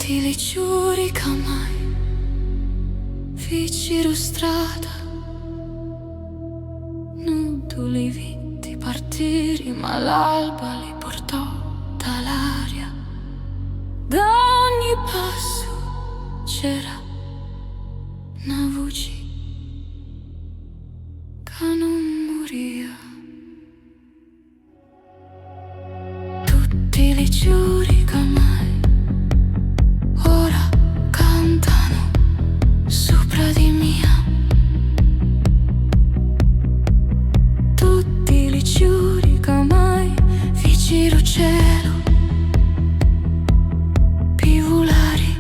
Tutti li giuri che mai fecero strada, nudoli vitti partiri, ma l'alba li portò dall'aria. Da ogni passo c'era una voce che non moria. Tutti li giuri che mai ora cantano sopra di mia. Tutti li giuri che mai fecero cielo pivolare.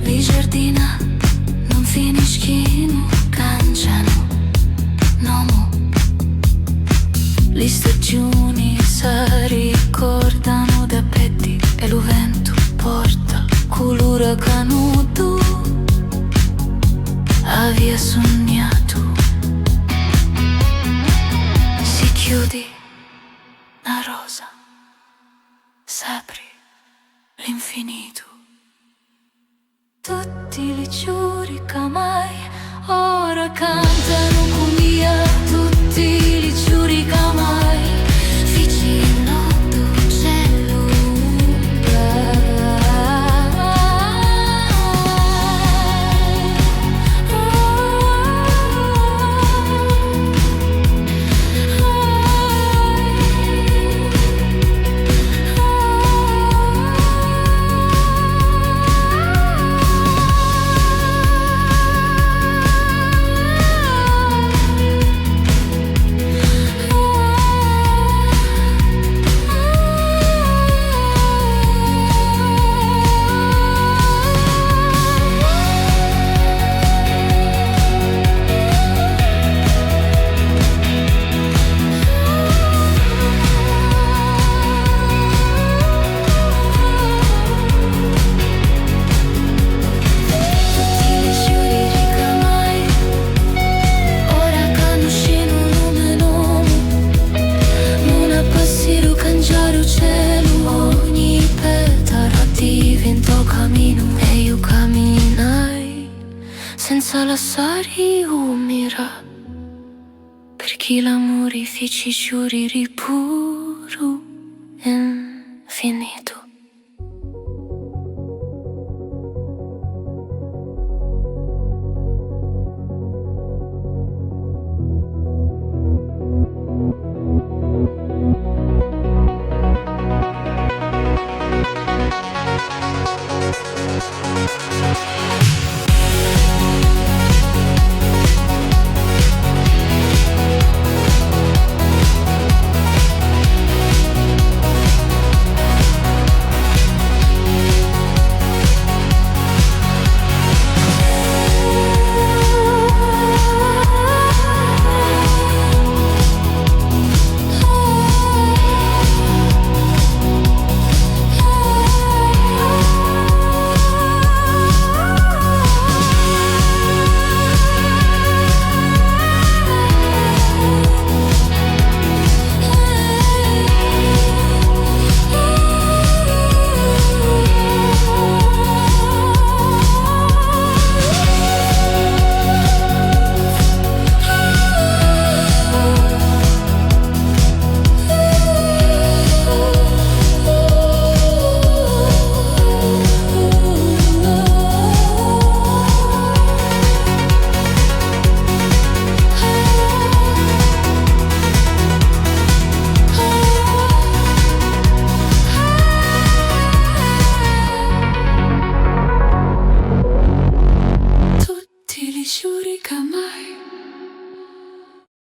Li giardina non finiscono, cangiano, no mo. Le stagioni si ricordano da petti e lo vento porta colore canuto. Aveva sognato, si chiude una rosa, s'apre l'infinito. Tutti li giuri che mai ora cantano con mia. Tutti li giuri che mai vicino al cielo senza lasciare umira, perché l'amore fece giuri ripuri.